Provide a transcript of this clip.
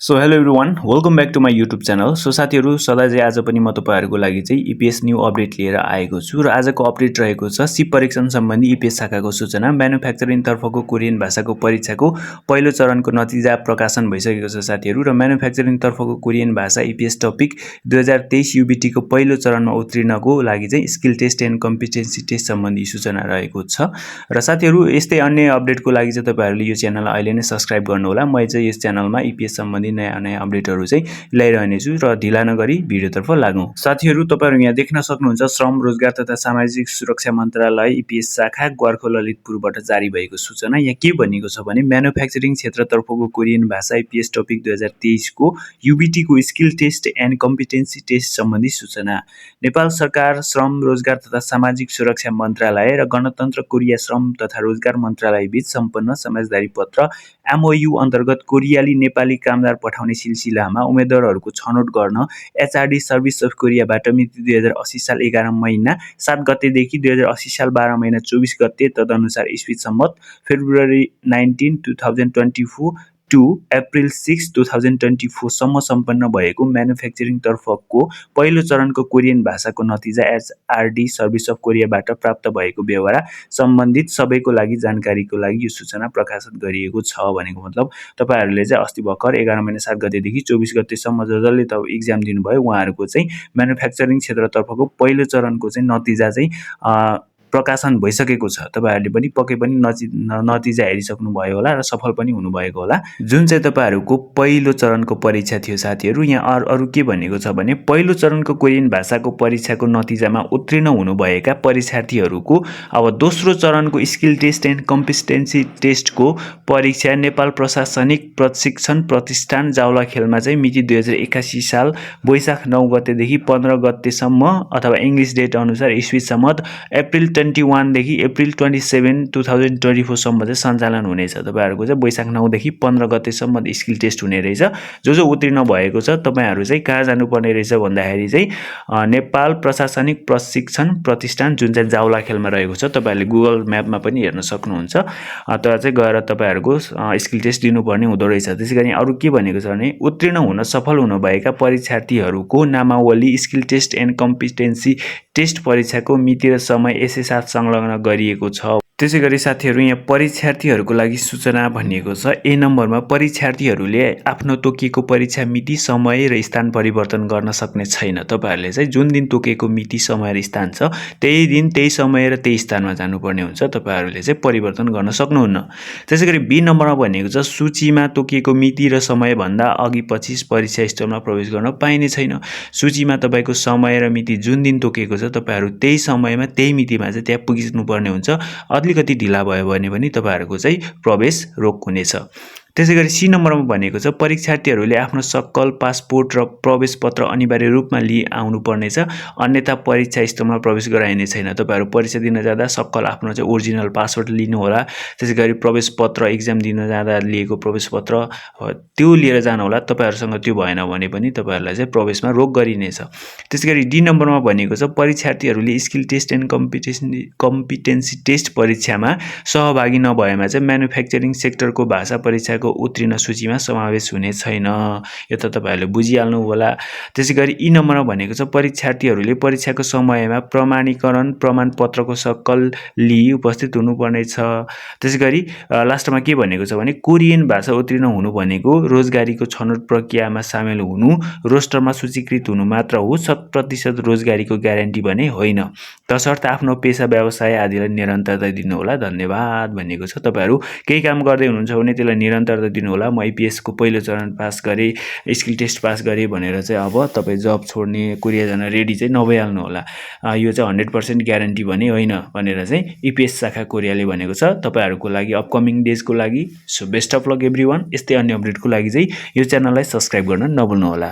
So hello everyone, welcome back to my YouTube channel. So साथीहरू, सदा चाहिँ आज पनि म तपाईँहरूको लागि चाहिँ इपिएस न्यू अपडेट लिएर आएको छु र आजको अपडेट रहेको छ सिप परीक्षण सम्बन्धी इपिएस शाखाको सूचना। म्यानुफ्याक्चरिङ तर्फको कोरियन भाषाको परीक्षाको पहिलो चरणको नतिजा प्रकाशन भइसकेको छ साथीहरू र म्यानुफ्याक्चरिङ तर्फको कोरियन भाषा इपिएस टपिक 2023 युबिटीको पहिलो चरणमा उत्तीर्णको लागि चाहिँ skill test and competency test सम्बन्धी सूचना रहेको छ र साथीहरू यस्तै अन्य अपडेटको लागि चाहिँ तपाईँहरूले यो च्यानललाई अहिले नै सब्स्क्राइब गर्नुहोला। म चाहिँ यस च्यानलमा इपिएस सम्बन्धी नयाँ नयाँ अपडेटहरू चाहिँ ल्याइरहनेछु र ढिला नगरी भिडियोतर्फ लागौँ। साथीहरू, तपाईहरु यहाँ देख्न सक्नुहुन्छ श्रम रोजगार तथा सामाजिक सुरक्षा मन्त्रालय इपिएस शाखा ग्वार्खो ललितपुरबाट जारी भएको सूचना। यहाँ के भनिएको छ भने म्यानुफ्याक्चरिङ क्षेत्रतर्फको कोरियन भाषा इपिएस टपिक 2023 को युबिटी को skill test and competency test सम्बन्धी सूचना। नेपाल सरकार श्रम रोजगार तथा सामाजिक सुरक्षा मन्त्रालय र गणतन्त्र कोरिया श्रम तथा रोजगार मन्त्रालय बीच सम्पन्न समझदारी पत्र एमओयू अन्तर्गत कोरियाली नेपाली कामदार पठाउने सिलसिलामा उम्मेदवारहरूको छनौट गर्न एचआरडी सर्भिस अफ कोरियाबाट मिति 2080 साल 11 महिना 7 गतेदेखि 2080 साल 12 महिना 24 गते तदनुसार इस्वी सम्मत फेब्रुअरी 19, 2024 टु अप्रिल 6, 2024 सम्म सम्पन्न भएको म्यानुफ्याक्चरिङ तर्फको पहिलो चरणको कोरियन भाषाको नतिजा एचआरडी सर्भिस अफ कोरियाबाट प्राप्त भएको बेहोरा सम्बन्धित सबैको लागि जानकारीको लागि यो सूचना प्रकाशित गरिएको छ। भनेको मतलब तपाईहरुले चाहिँ अस्ति भर्खर 11 महिना 7 गतेदेखि 24 गतेसम्म जसले त इक्जाम दिनुभयो उहाँहरूको चाहिँ म्यानुफ्याक्चरिङ क्षेत्रतर्फको पहिलो चरणको चाहिँ नतिजा चाहिँ प्रकाशन भइसकेको छ। तपाईहरुले पनि पक्कै पनि नतिजा हेरिसक्नु भयो होला र सफल पनि हुनुभएको होला। जुन चाहिँ तपाईहरुको पहिलो चरणको परीक्षा थियो साथीहरु, यहाँ अरु के भनेको छ भने पहिलो चरणको कोरियन भाषाको परीक्षाको नतिजामा उत्तीर्ण हुनुभएका परीक्षार्थीहरुको अब दोस्रो चरणको स्किल टेस्ट एन्ड कम्पिटेन्सी टेस्टको परीक्षा नेपाल प्रशासनिक प्रशिक्षण प्रतिष्ठान जावलाखेलमा चाहिँ मिति 2081 साल वैशाख 9 गतेदेखि 15 गतेसम्म अथवा इंग्लिश डेट अनुसार इस्वी सम्मत अप्रिल 21 देखि अप्रिल 27, 2024 सम्म चाहिँ सञ्चालन हुनेछ। तपाईहरुको चाहिँ वैशाख 9 देखि 15 गतेसम्म स्किल टेस्ट हुने रहेछ। जो उत्तीर्ण भएको छ तपाईहरु चाहिँ कहाँ जानुपर्ने रहेछ भन्दाखेरि चाहिँ नेपाल प्रशासनिक प्रशिक्षण प्रतिष्ठान जुन चाहिँ जावलाखेलमा रहेको छ। तपाईहरुले गुगल म्यापमा पनि हेर्न सक्नुहुन्छ। तर चाहिँ गएर तपाईहरुको स्किल टेस्ट दिनुपर्ने हुँदो रहेछ। त्यसैगरी अरु के भनेको छ भने उत्तीर्ण हुन सफल हुनुभएका परीक्षार्थीहरुको नामावली skill test and competency test परीक्षाको मिति र समय यसै साथ संलग्न गरिएको छ। त्यसैगरी साथीहरु, यहाँ परीक्षार्थीहरुको लागि सूचना भनिएको छ। ए नम्बरमा परीक्षार्थीहरुले आफ्नो तोकिएको परीक्षा मिति समय र स्थान परिवर्तन गर्न सक्ने छैन। तपाईहरुले चाहिँ जुन दिन तोकिएको मिति समय र स्थान छ त्यही दिन त्यही समय र त्यही स्थानमा जानुपर्ने हुन्छ। तपाईहरुले चाहिँ परिवर्तन गर्न सक्नुहुन्न। त्यसैगरी बी नम्बरमा भनिएको छ सूचीमा तोकिएको मिति र समय भन्दा अघि पछि परीक्षा स्थलमा प्रवेश गर्न पाइने छैन। सूचीमा तपाईको समय र मिति जुन दिन तोकिएको छ तपाईहरु त्यही समयमा त्यही मितिमा चाहिँ त्यहाँ पुगिनु हुन्छ। अलिकति ढिला भयो भने पनि तपाईहरुको चाहिँ प्रवेश रोक हुनेछ। त्यसैगरी सी नम्बरमा भनेको छ परीक्षार्थीहरुले आफ्नो सक्कल पासपोर्ट र प्रवेश पत्र अनिवार्य रूपमा लिई आउनु पर्नेछ, अन्यथा परीक्षा स्थलमा प्रवेश गराइने छैन। तपाईहरु परीक्षा दिन जाँदा सक्कल आफ्नो चाहिँ ओरिजिनल पासपोर्ट लिनु होला। त्यसैगरी प्रवेश पत्र एक्जाम दिन जाँदा लिएको प्रवेश पत्र त्यो लिएर जानु होला। तपाईहरुसँग त्यो भएन भने पनि तपाईहरुलाई चाहिँ प्रवेशमा रोक गरिनेछ। त्यसैगरी डी नम्बरमा भनेको छ परीक्षार्थीहरुले skill test and competency test परीक्षामा सहभागी नभएमा चाहिँ म्यानुफ्याक्चरिङ सेक्टरको भाषा परीक्षाको उत्तीर्ण सूचीमा समावेश हुने छैन। यो त तपाईहरुले बुझिहाल्नु होला। त्यसैगरी ई नम्बरमा भनेको छ परीक्षार्थीहरुले परीक्षाको समयमा प्रमाणीकरण प्रमाणपत्रको सक्कल लिई उपस्थित हुनुपर्ने छ। त्यसैगरी लास्टमा के भनेको छ भने कोरियन भाषा उत्तीर्ण हुनु भनेको रोजगारीको छनौट प्रक्रियामा सामेल हुनु, रोस्टरमा सूचीकृत हुनु मात्र हो, 100% रोजगारीको ग्यारेन्टी भने होइन। तसर्थ आफ्नो पेशा व्यवसाय आदिलाई निरन्तरता दिनु होला। धन्यवाद भनिएको छ। तपाईहरु केही काम गर्दै हुनुहुन्छ भने त्यसलाई निरन्तरता दिनु होला। म इपिएस को पहिलो चरण पास गरे, स्किल टेस्ट पास गरे भनेर चाहिँ अब तपाई जब छोड्ने कोरिया जान रेडी चाहिँ नभइहाल्नु होला। यो चाहिँ 100% ग्यारेन्टी भने होइन भनेर चाहिँ इपिएस शाखा कोरियाले भनेको छ। तपाईहरुको लागि अपकमिङ डेजको लागि so best of lock everyone. यस्तै अन्य अपडेटको लागि चाहिँ यो च्यानललाई सब्स्क्राइब गर्न नभुल्नु होला।